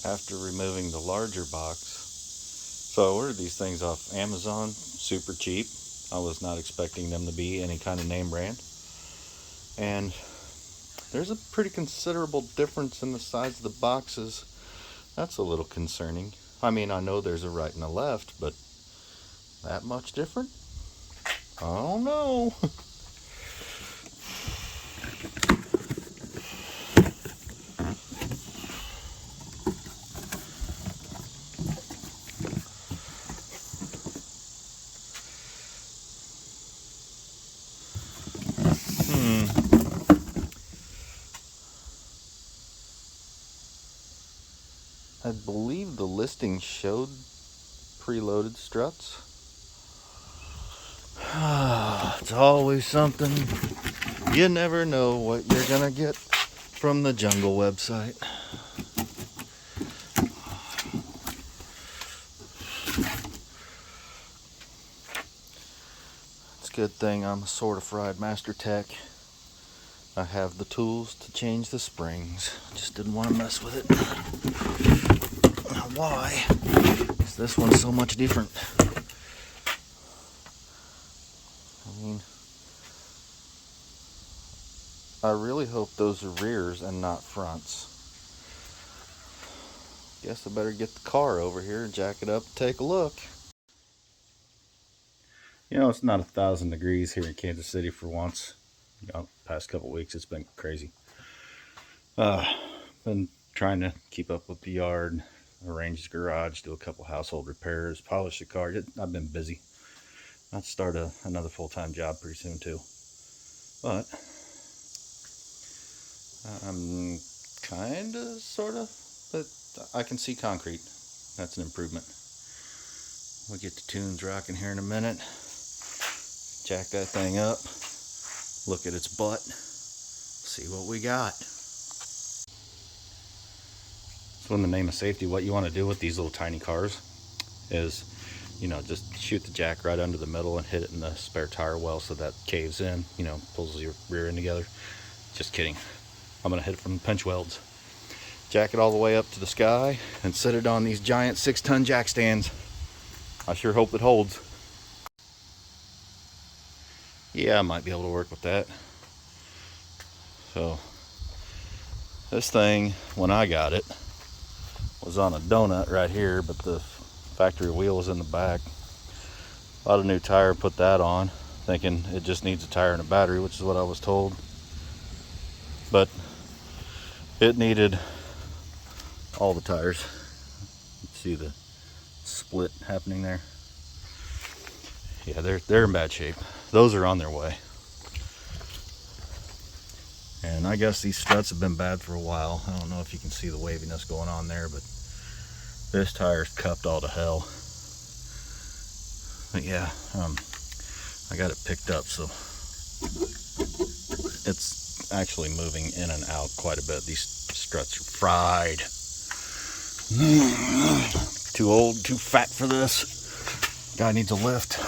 after removing the larger box. So I ordered these things off Amazon, super cheap. I was not expecting them to be any kind of name brand. And there's a pretty considerable difference in the size of the boxes. That's a little concerning. I mean, I know there's a right and a left, but that much different? I don't know. I believe the listing showed preloaded struts. It's always something. You never know what you're gonna get from the Jungle website. It's a good thing I'm a certified master tech. I have the tools to change the springs. Just didn't want to mess with it. Why? Because this one's so much different. I mean, I really hope those are rears and not fronts. Guess I better get the car over here, jack it up, and take a look. You know, it's not 1,000 degrees here in Kansas City for once. You know, past couple weeks it's been crazy. Been trying to keep up with the yard, arrange the garage, do a couple household repairs, polish the car. I've been busy. I'll start another full-time job pretty soon too. But I'm kind of, sort of, but I can see concrete. That's an improvement. We'll get the tunes rocking here in a minute. Jack that thing up. Look at its butt. See what we got. So in the name of safety, what you want to do with these little tiny cars is, you know, just shoot the jack right under the middle and hit it in the spare tire well so that caves in, you know, pulls your rear end together. Just kidding. I'm going to hit it from the pinch welds. Jack it all the way up to the sky and set it on these giant 6-ton jack stands. I sure hope it holds. Yeah, I might be able to work with that. So this thing, when I got it, was on a donut right here, but the factory wheel was in the back. Bought a new tire, put that on, thinking it just needs a tire and a battery, which is what I was told. But it needed all the tires. You can see the split happening there. Yeah, they're in bad shape. Those are on their way. And I guess these struts have been bad for a while. I don't know if you can see the waviness going on there, but this tire's cupped all to hell. But yeah, I got it picked up, so it's actually moving in and out quite a bit. These struts are fried. Too old, too fat for this. Guy needs a lift.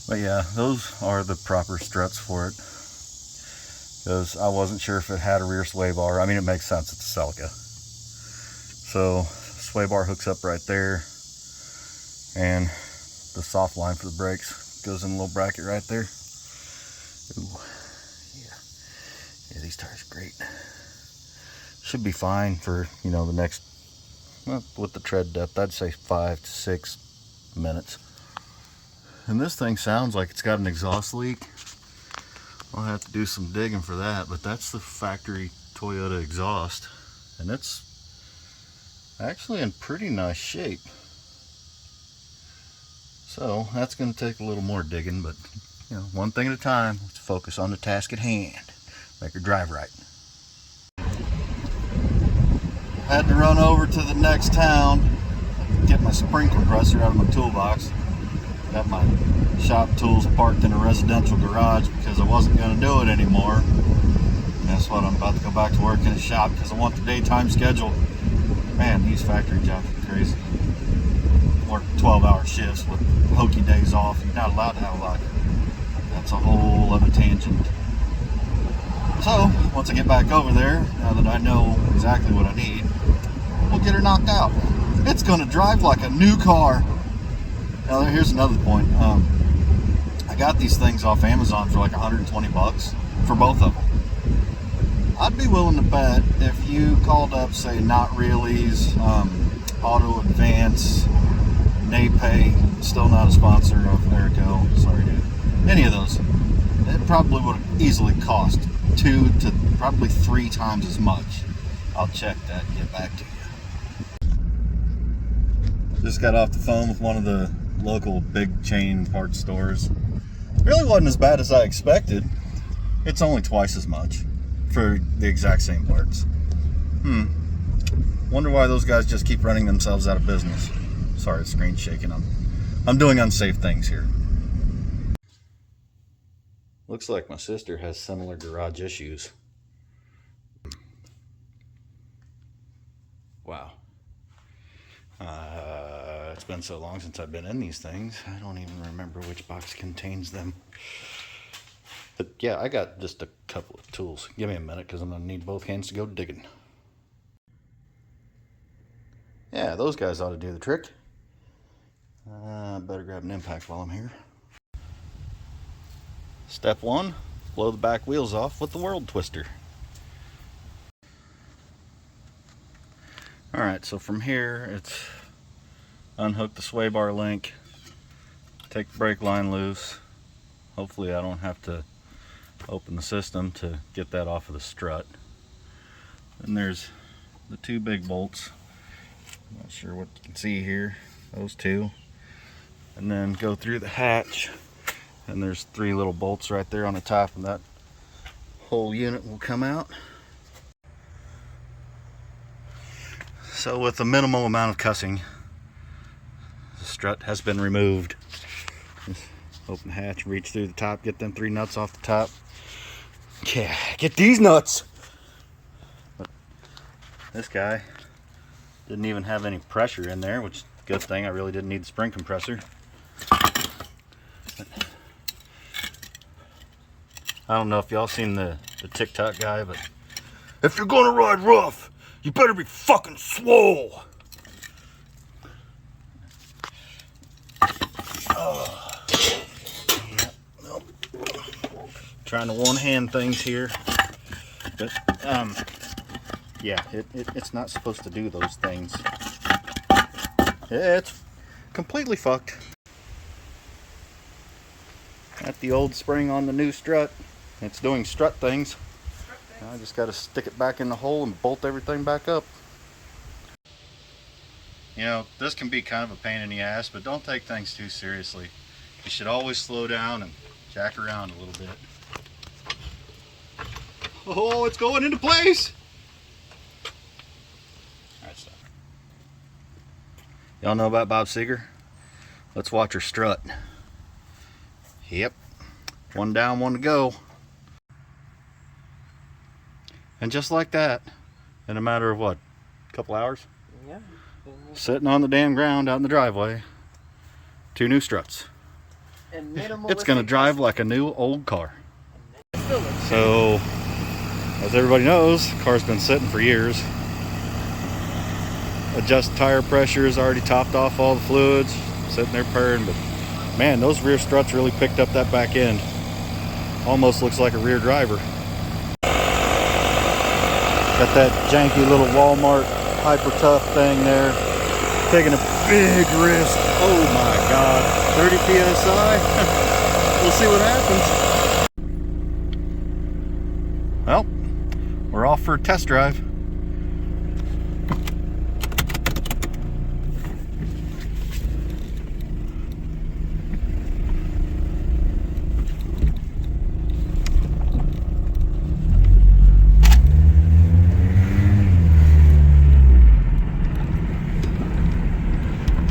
But yeah, those are the proper struts for it. Because I wasn't sure if it had a rear sway bar. I mean, it makes sense, it's a Celica. So, sway bar hooks up right there. And the soft line for the brakes goes in a little bracket right there. Ooh, yeah, these tires are great. Should be fine for, you know, the next, well, with the tread depth, I'd say 5 to 6 minutes. And this thing sounds like it's got an exhaust leak. I'll have to do some digging for that, but that's the factory Toyota exhaust, and it's actually in pretty nice shape. So that's going to take a little more digging, but you know, one thing at a time. Let's focus on the task at hand. Make her drive right. Had to run over to the next town, get my spring compressor out of my toolbox. Got my shop tools parked in a residential garage because I wasn't going to do it anymore. And that's what I'm about to go back to work in a shop because I want the daytime schedule. Man, these factory jobs are crazy. Work 12-hour shifts with hokey days off. You're not allowed to have a lot. That's a whole other tangent. So, once I get back over there, now that I know exactly what I need, people get her knocked out. It's going to drive like a new car. Now, here's another point. I got these things off Amazon for like 120 bucks for both of them. I'd be willing to bet if you called up, say, Not Really's, Auto Advance, Napay, still not a sponsor of Erico, sorry dude, any of those, it probably would have easily cost 2 to probably 3 times as much. I'll check that and get back to you. Just got off the phone with one of the local big chain parts stores. Really wasn't as bad as I expected. It's only twice as much for the exact same parts. Wonder why those guys just keep running themselves out of business. Sorry, the screen's shaking. I'm doing unsafe things here. Looks like my sister has similar garage issues. Wow. It's been so long since I've been in these things, I don't even remember which box contains them. But yeah, I got just a couple of tools. Give me a minute because I'm going to need both hands to go digging. Yeah, those guys ought to do the trick. Better grab an impact while I'm here. Step 1, blow the back wheels off with the world twister. Alright, so from here it's unhook the sway bar link, take the brake line loose. Hopefully I don't have to open the system to get that off of the strut. Then there's the 2 big bolts. I'm not sure what you can see here, those 2. And then go through the hatch, and there's 3 little bolts right there on the top, and that whole unit will come out. So with a minimal amount of cussing, the strut has been removed. Just open the hatch, reach through the top, get them 3 nuts off the top. Yeah, get these nuts! But this guy didn't even have any pressure in there, which is a good thing. I really didn't need the spring compressor. I don't know if y'all seen the TikTok guy, but if you're gonna ride rough, you better be fucking swole. Yeah, nope. Trying to one-hand things here, but yeah, it's not supposed to do those things. It's completely fucked. Got the old spring on the new strut. It's doing strut things. Now I just got to stick it back in the hole and bolt everything back up. You know, this can be kind of a pain in the ass, but don't take things too seriously. You should always slow down and jack around a little bit. Oh, it's going into place! Alright, stop. Y'all know about Bob Seger? Let's watch her strut. Yep. 1 down, 1 to go. And just like that, in a matter of what, a couple hours? Yeah. Sitting on the damn ground out in the driveway, 2 new struts. And it's going to drive like a new old car. So, as everybody knows, the car's been sitting for years. Adjust tire pressure has already topped off all the fluids, sitting there purring, but man, those rear struts really picked up that back end. Almost looks like a rear driver. Got that janky little Walmart Hyper Tough thing there. Taking a big risk. Oh my God. 30 PSI. We'll see what happens. Well, we're off for a test drive.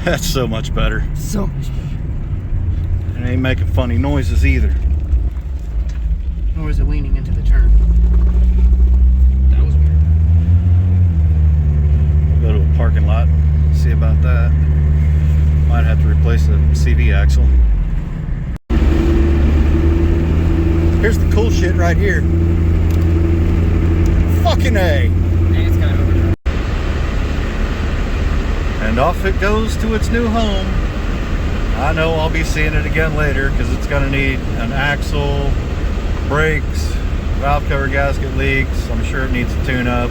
That's so much better. So much better. It ain't making funny noises either. Nor is it leaning into the turn. That was weird. We'll go to a parking lot, see about that. Might have to replace the CV axle. Here's the cool shit right here. Fucking A! And it's kind of overdrive. And off it goes to its new home. I know I'll be seeing it again later because it's going to need an axle, brakes, valve cover gasket leaks. I'm sure it needs a tune-up.